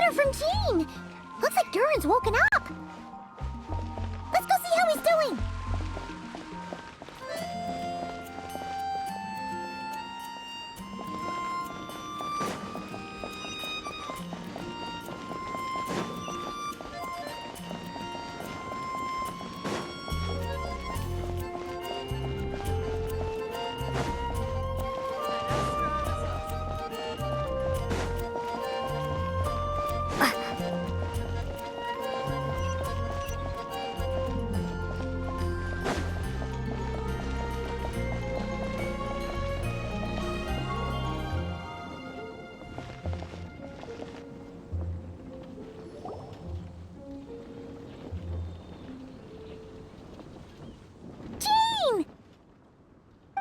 letter from Gene! Looks like Durin's woken up! Let's go see how he's doing!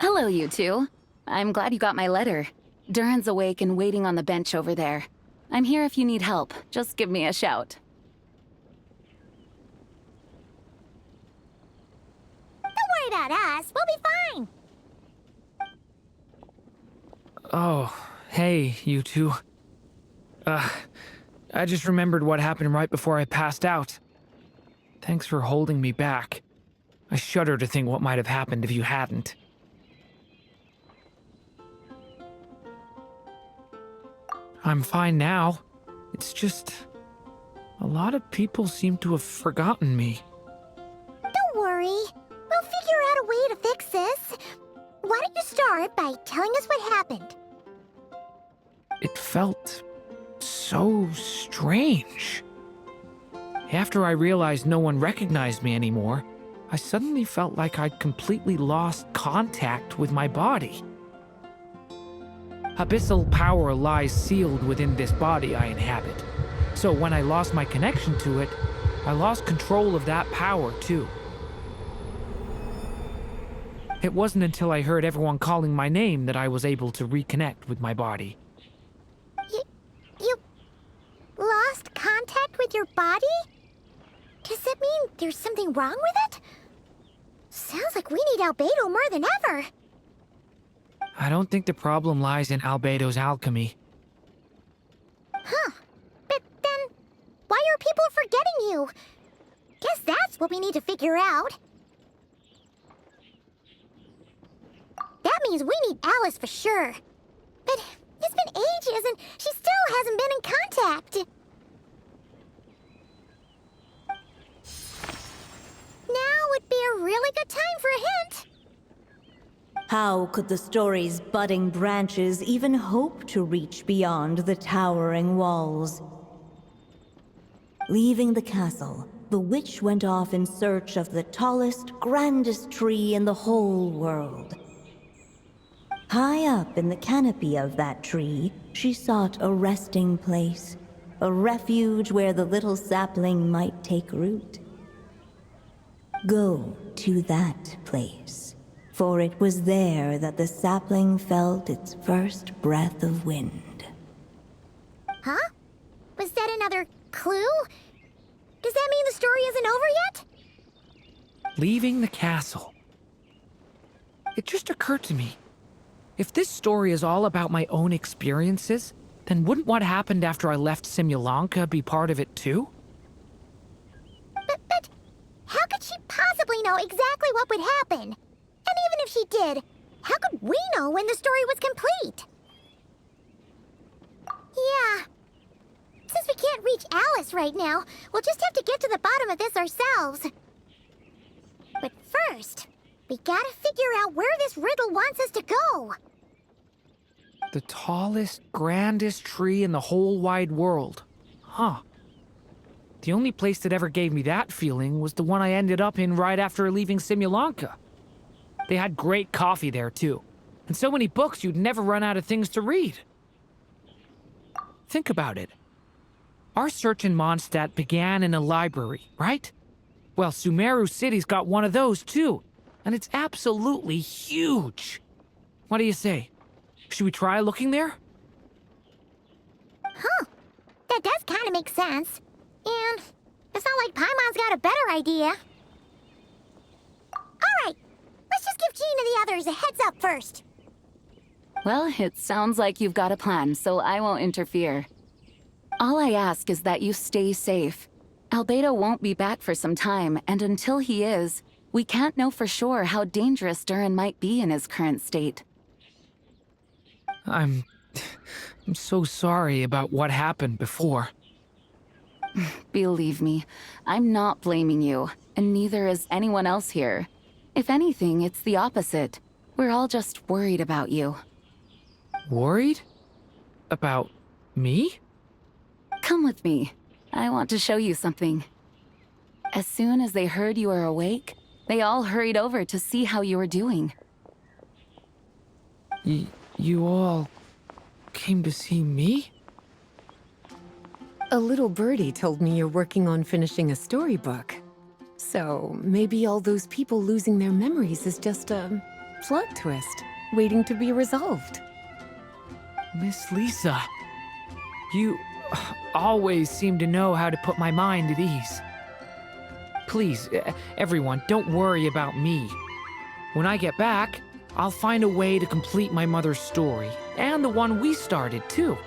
Hello, you two. I'm glad you got my letter. Durin's awake and waiting on the bench over there. I'm here if you need help. Just give me a shout. Don't worry about us. We'll be fine. Oh, hey, you two. I just remembered what happened right before I passed out. Thanks for holding me back. I shudder to think what might have happened if you hadn't. I'm fine now. It's just... a lot of people seem to have forgotten me. Don't worry. We'll figure out a way to fix this. Why don't you start by telling us what happened? It felt... so strange. After I realized no one recognized me anymore, I suddenly felt like I'd completely lost contact with my body. Abyssal power lies sealed within this body I inhabit. So when I lost my connection to it, I lost control of that power too. It wasn't until I heard everyone calling my name that I was able to reconnect with my body. You lost contact with your body? Does that mean there's something wrong with it? Sounds like we need Albedo more than ever. I don't think the problem lies in Albedo's alchemy. Huh. But then, why are people forgetting you? Guess that's what we need to figure out. That means we need Alice for sure. But it's been ages and she still hasn't been in contact. Now would be a really good time for a hint. How could the story's budding branches even hope to reach beyond the towering walls? Leaving the castle, the witch went off in search of the tallest, grandest tree in the whole world. High up in the canopy of that tree, she sought a resting place, a refuge where the little sapling might take root. Go to that place, for it was there that the sapling felt its first breath of wind. Huh? Was that another clue? Does that mean the story isn't over yet? Leaving the castle. It just occurred to me. If this story is all about my own experiences, then wouldn't what happened after I left Simulanka be part of it too? But how could she possibly know exactly what would happen? And even if she did, how could we know when the story was complete? Yeah. Since we can't reach Alice right now, we'll just have to get to the bottom of this ourselves. But first, we gotta figure out where this riddle wants us to go. The tallest, grandest tree in the whole wide world. Huh. The only place that ever gave me that feeling was the one I ended up in right after leaving Simulanka. They had great coffee there, too. And so many books you'd never run out of things to read. Think about it. Our search in Mondstadt began in a library, right? Well, Sumeru City's got one of those, too. And it's absolutely huge. What do you say? Should we try looking there? Huh. That does kind of make sense. And it's not like Paimon's got a better idea. Alright, let's just give Jean and the others a heads up first. Well, it sounds like you've got a plan, so I won't interfere. All I ask is that you stay safe. Albedo won't be back for some time, and until he is, we can't know for sure how dangerous Duran might be in his current state. I'm so sorry about what happened before. Believe me, I'm not blaming you, and neither is anyone else here. If anything, it's the opposite. We're all just worried about you. Worried? About me? Come with me. I want to show you something. As soon as they heard you were awake, they all hurried over to see how you were doing. You all came to see me? A little birdie told me you're working on finishing a storybook. So maybe all those people losing their memories is just a plot twist, waiting to be resolved. Miss Lisa, you always seem to know how to put my mind at ease. Please, everyone, don't worry about me. When I get back, I'll find a way to complete my mother's story, and the one we started, too.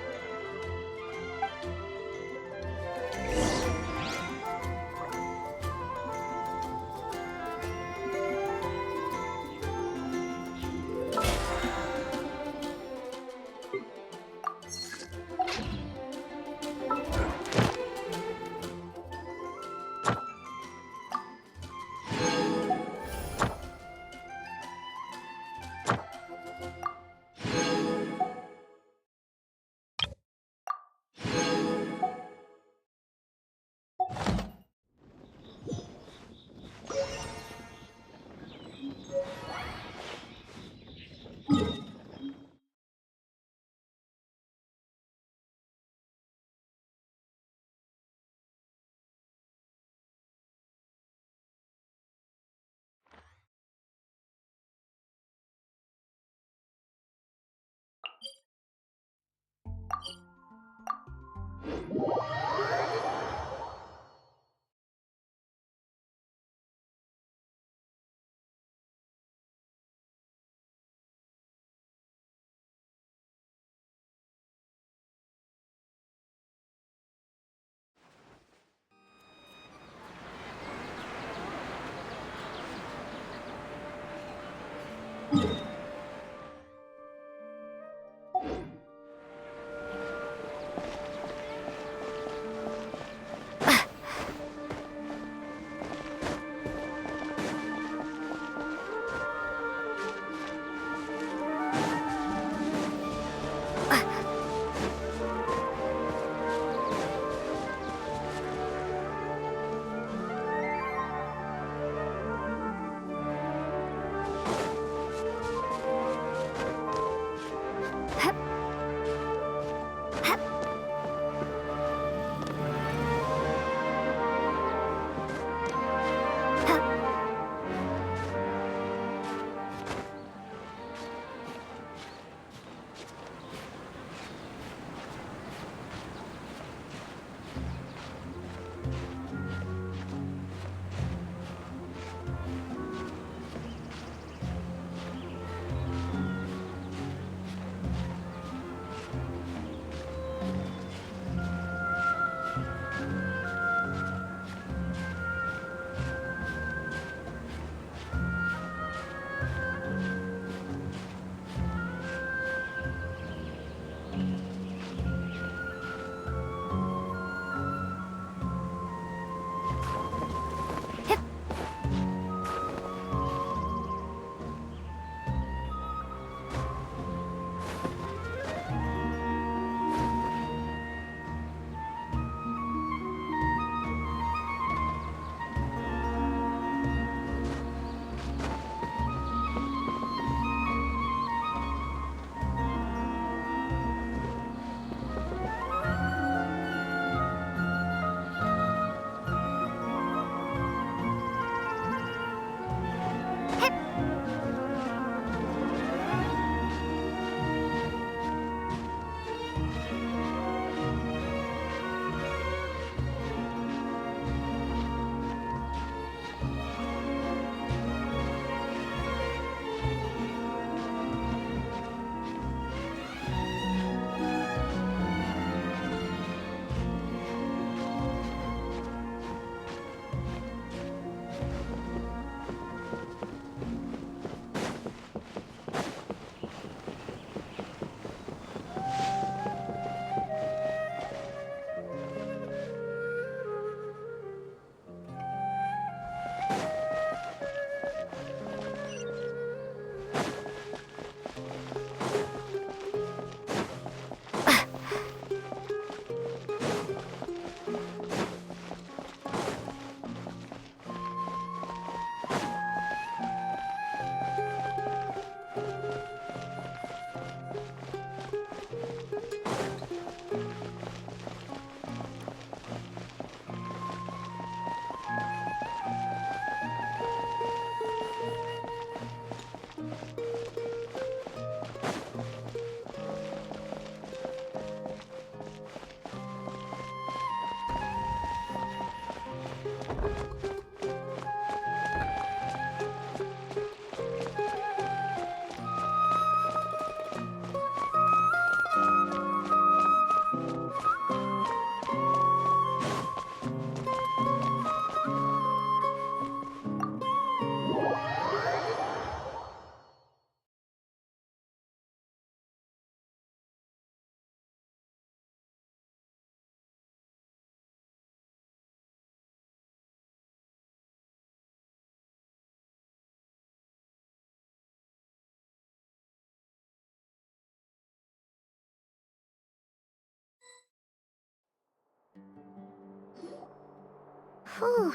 Whew.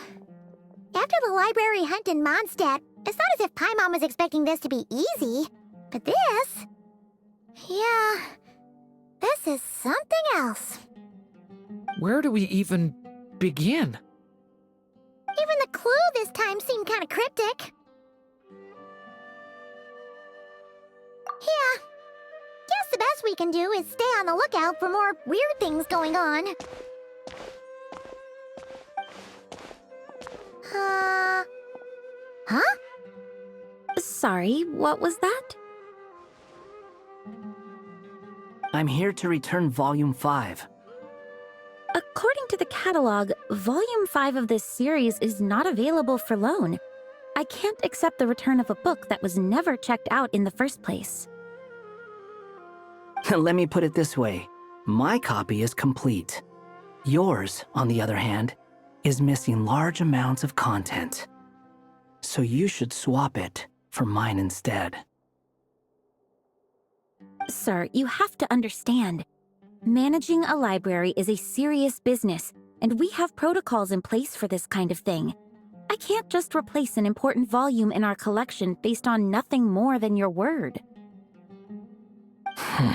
After the library hunt in Mondstadt, it's not as if Paimon was expecting this to be easy. But this... yeah... this is something else. Where do we even begin? Even the clue this time seemed kind of cryptic. Yeah. Guess the best we can do is stay on the lookout for more weird things going on. Huh? Sorry, what was that? I'm here to return Volume 5. According to the catalog, Volume 5 of this series is not available for loan. I can't accept the return of a book that was never checked out in the first place. Let me put it this way. My copy is complete. Yours, on the other hand, is missing large amounts of content. So you should swap it for mine instead. Sir, you have to understand. Managing a library is a serious business, and we have protocols in place for this kind of thing. I can't just replace an important volume in our collection based on nothing more than your word. Hey!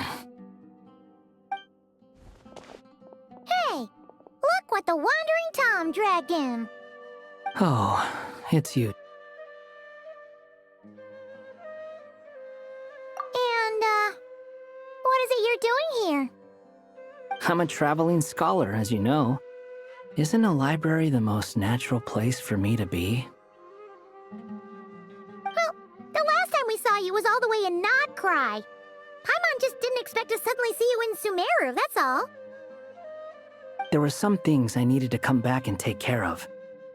Look what the Wandering Tom dragged in! Oh, it's you. And, what is it you're doing here? I'm a traveling scholar, as you know. Isn't a library the most natural place for me to be? Well, the last time we saw you was all the way in Nodcry. Paimon just didn't expect to suddenly see you in Sumeru, that's all. There were some things I needed to come back and take care of.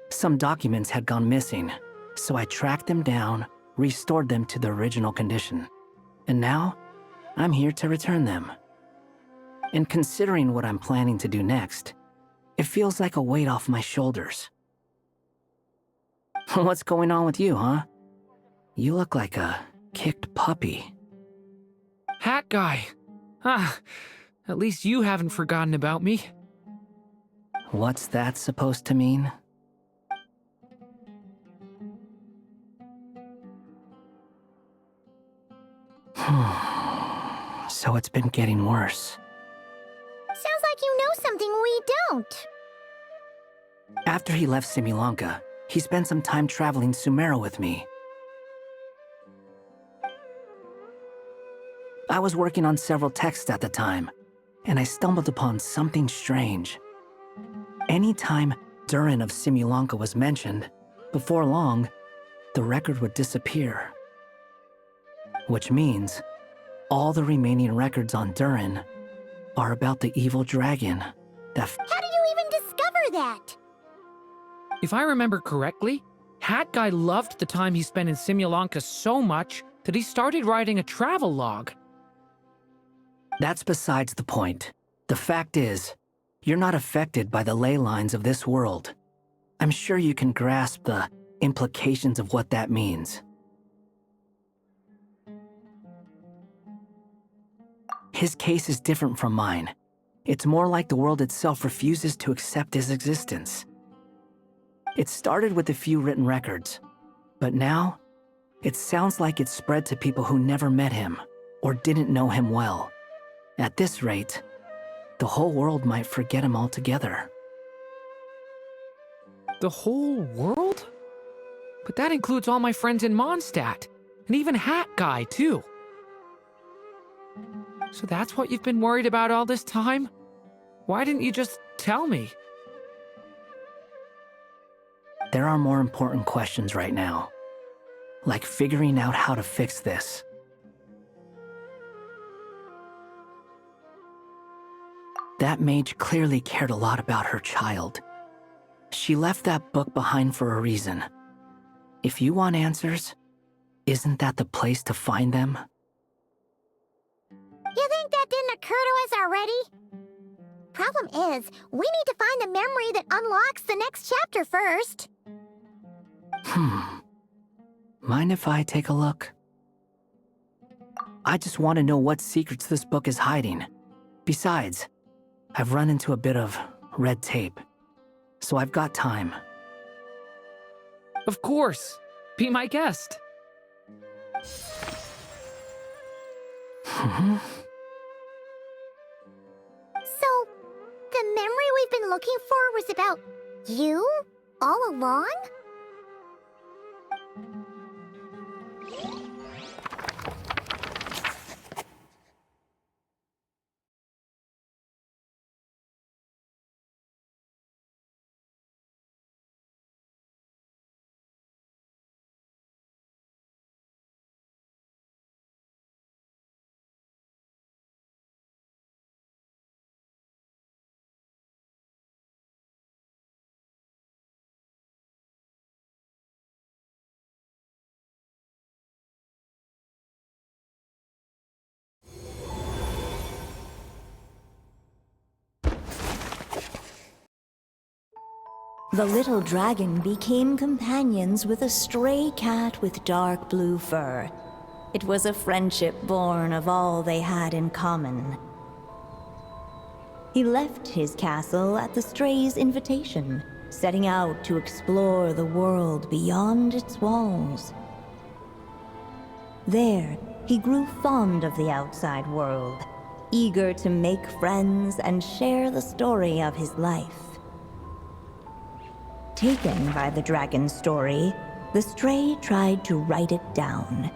Some documents had gone missing, so I tracked them down, restored them to the original condition. And now, I'm here to return them. And considering what I'm planning to do next, it feels like a weight off my shoulders. What's going on with you, huh? You look like a kicked puppy. Hat guy. Ah, at least you haven't forgotten about me. What's that supposed to mean? So it's been getting worse. Sounds like you know something we don't. After he left Simulanka, he spent some time traveling Sumeru with me. I was working on several texts at the time, and I stumbled upon something strange. Anytime Durin of Simulanka was mentioned, before long, the record would disappear. Which means, all the remaining records on Durin are about the evil dragon that How did you even discover that? If I remember correctly, Hat Guy loved the time he spent in Simulanka so much that he started writing a travel log. That's besides the point. The fact is, you're not affected by the ley lines of this world. I'm sure you can grasp the implications of what that means. His case is different from mine. It's more like the world itself refuses to accept his existence. It started with a few written records, but now, it sounds like it's spread to people who never met him or didn't know him well. At this rate, the whole world might forget him altogether. The whole world? But that includes all my friends in Mondstadt, and even Hat Guy, too. So that's what you've been worried about all this time? Why didn't you just tell me? There are more important questions right now, like figuring out how to fix this. That mage clearly cared a lot about her child. She left that book behind for a reason. If you want answers, isn't that the place to find them? You think that didn't occur to us already? Problem is, we need to find the memory that unlocks the next chapter first. Mind if I take a look? I just want to know what secrets this book is hiding. Besides, I've run into a bit of red tape, so I've got time. Of course. Be my guest. So, the memory we've been looking for was about you all along? The little dragon became companions with a stray cat with dark blue fur. It was a friendship born of all they had in common. He left his castle at the stray's invitation, setting out to explore the world beyond its walls. There, he grew fond of the outside world, eager to make friends and share the story of his life. Taken by the dragon's story, the stray tried to write it down.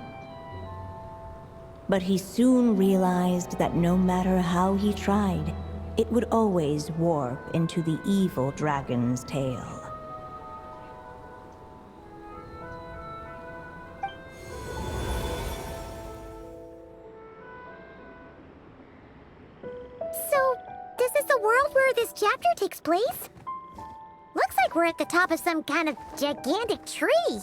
But he soon realized that no matter how he tried, it would always warp into the evil dragon's tale. So, this is the world where this chapter takes place? Looks like we're at the top of some kind of gigantic tree.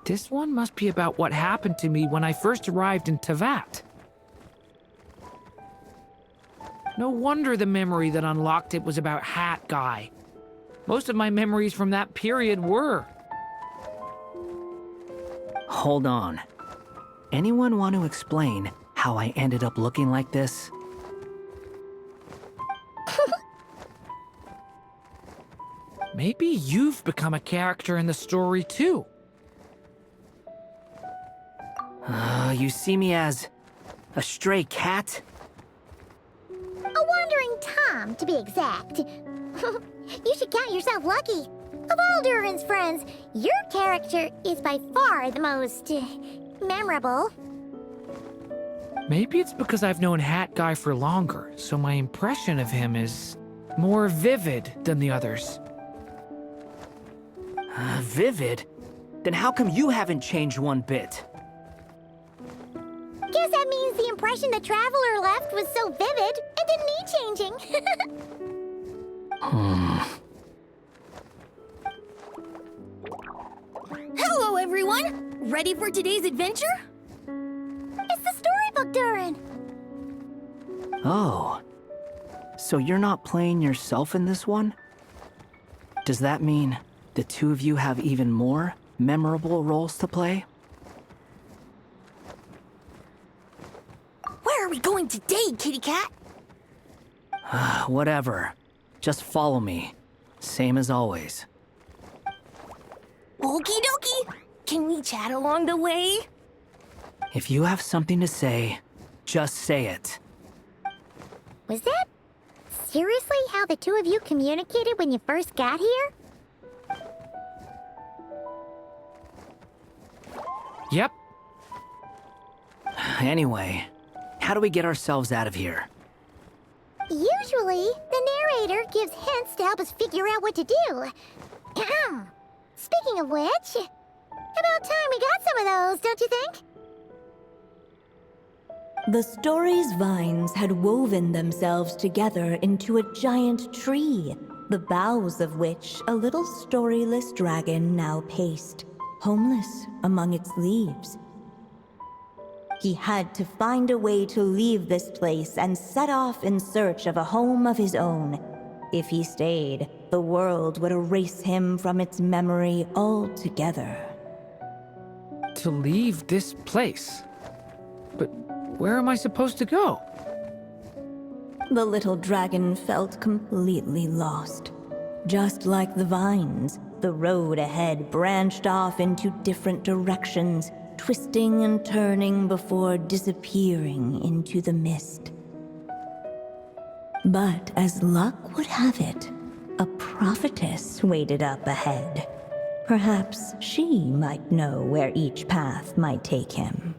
This one must be about what happened to me when I first arrived in Tevat. No wonder the memory that unlocked it was about Hat Guy. Most of my memories from that period were. Hold on. Anyone want to explain how I ended up looking like this? Maybe you've become a character in the story too. You see me as a stray cat? A wandering Tom, to be exact. You should count yourself lucky. Of all Durin's friends, your character is by far the most memorable. Maybe it's because I've known Hat Guy for longer, so my impression of him is more vivid than the others. Vivid? Then how come you haven't changed one bit? Guess that means the impression the traveler left was so vivid, it didn't need changing. Hello, everyone! Ready for today's adventure? It's the storybook, Durin. Oh. So you're not playing yourself in this one? Does that mean the two of you have even more memorable roles to play? Where are we going today, kitty cat? Whatever. Just follow me. Same as always. Okie dokie! Can we chat along the way? If you have something to say, just say it. Was that seriously how the two of you communicated when you first got here? Yep. Anyway, how do we get ourselves out of here? Usually, the narrator gives hints to help us figure out what to do. Speaking of which, about time we got some of those, don't you think? The story's vines had woven themselves together into a giant tree, the boughs of which a little storyless dragon now paced, homeless among its leaves. He had to find a way to leave this place and set off in search of a home of his own. If he stayed, the world would erase him from its memory altogether. To leave this place. But where am I supposed to go? The little dragon felt completely lost. Just like the vines, The road ahead branched off into different directions, twisting and turning before disappearing into the mist. But as luck would have it, a prophetess waited up ahead. Perhaps she might know where each path might take him.